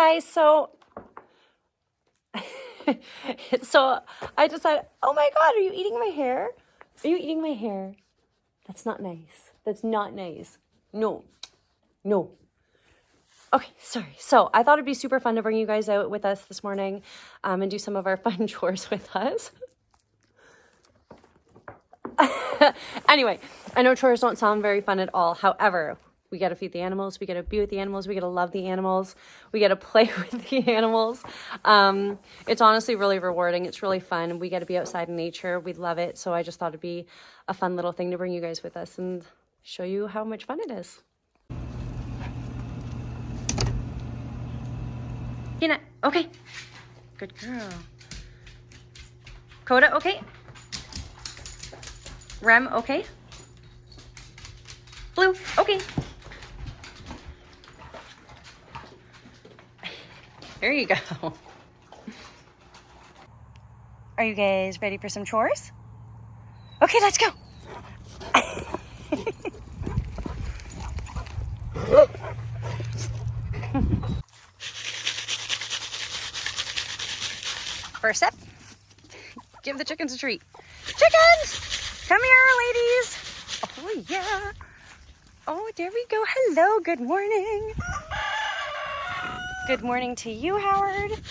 guys, so I decided, oh my God, are you eating my hair? Are you eating my hair? That's not nice. That's not nice. No. Okay, sorry. So I thought it'd be super fun to bring you guys out with us this morning and do some of our fun chores with us. Anyway, I know chores don't sound very fun at all. However, we got to feed the animals. We got to be with the animals. We got to love the animals. We got to play with the animals. It's honestly really rewarding. It's really fun. We got to be outside in nature. We love it. So I just thought it'd be a fun little thing to bring you guys with us and show you how much fun it is. Peanut, okay. Good girl. Coda, okay. Rem, okay. Blue, okay. There you go. Are you guys ready for some chores? Okay, let's go. First step, give the chickens a treat. Chickens, come here, ladies. Oh, yeah. Oh, there we go. Hello, good morning. Good morning to you, Howard. And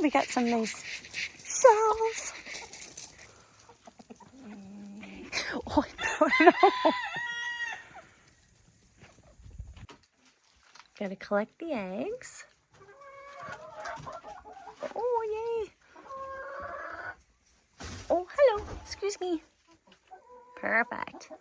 we got some nice shells. Oh, no. Gotta collect the eggs. Oh, yay. Oh, hello. Excuse me. Perfect.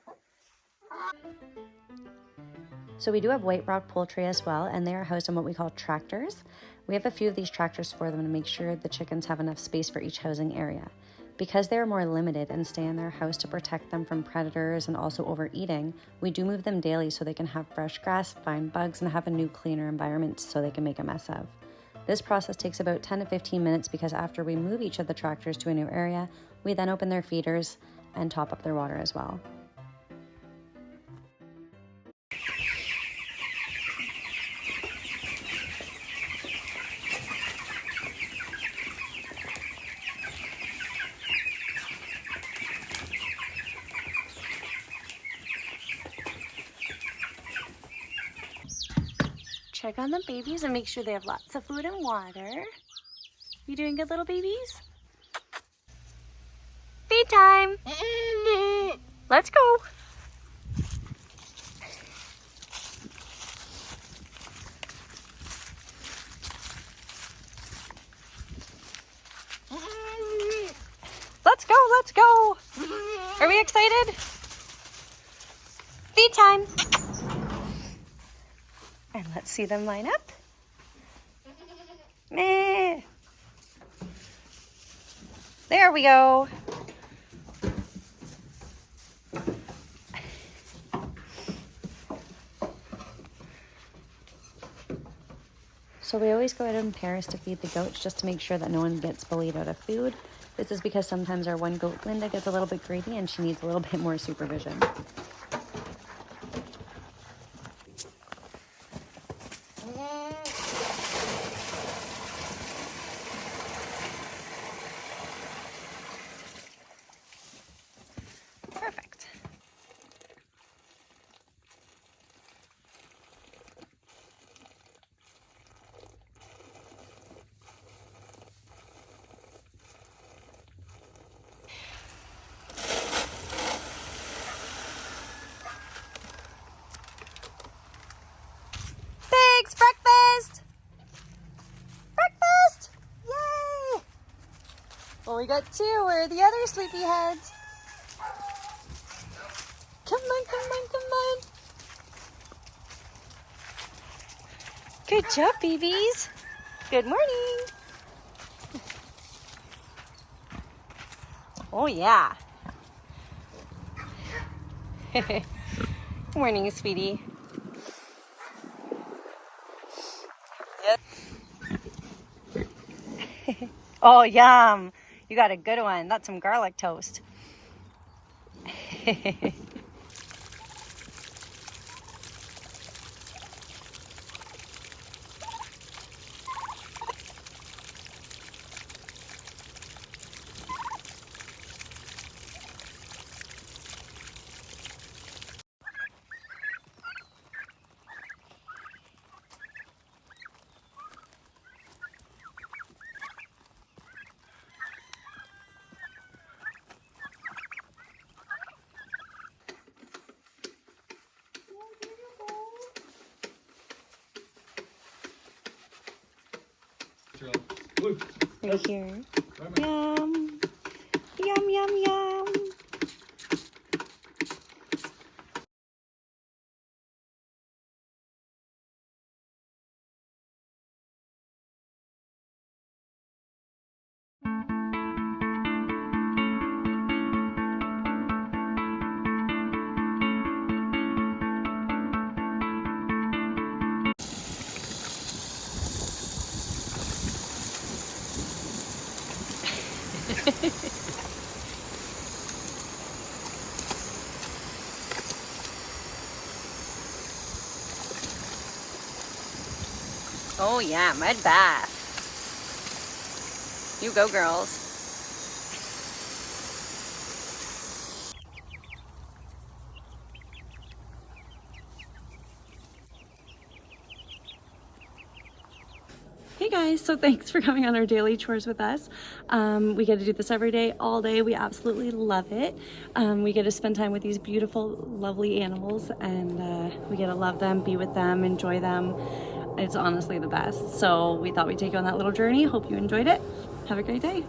So we do have white rock poultry as well, and they are housed on what we call tractors. We have a few of these tractors for them to make sure the chickens have enough space for each housing area. Because they are more limited and stay in their house to protect them from predators and also overeating, we do move them daily so they can have fresh grass, find bugs, and have a new cleaner environment so they can make a mess of. This process takes about 10 to 15 minutes because after we move each of the tractors to a new area, we then open their feeders and top up their water as well. Check on the babies and make sure they have lots of food and water. You doing good, little babies? Feed time! Let's go! Let's go, let's go! Are we excited? Feed time! And let's see them line up. Meh. There we go. So we always go out in pairs to feed the goats just to make sure that no one gets bullied out of food. This is because sometimes our one goat, Linda, gets a little bit greedy and she needs a little bit more supervision. Perfect. Pigs, breakfast! Breakfast! Yay! Well, we got two. Where are the other sleepyheads? Come on, come on, come on. Good job, babies. Good morning. Oh, yeah. Morning, sweetie. Yep. Oh, yum. You got a good one. That's some garlic toast. Right here. Yum. Yum, yum, yum. Oh yeah, mud bath. You go, girls. Hey guys, so thanks for coming on our daily chores with us. We get to do this every day, all day. We absolutely love it. We get to spend time with these beautiful, lovely animals, and we get to love them, be with them, enjoy them. It's honestly the best. So we thought we'd take you on that little journey. Hope you enjoyed it. Have a great day.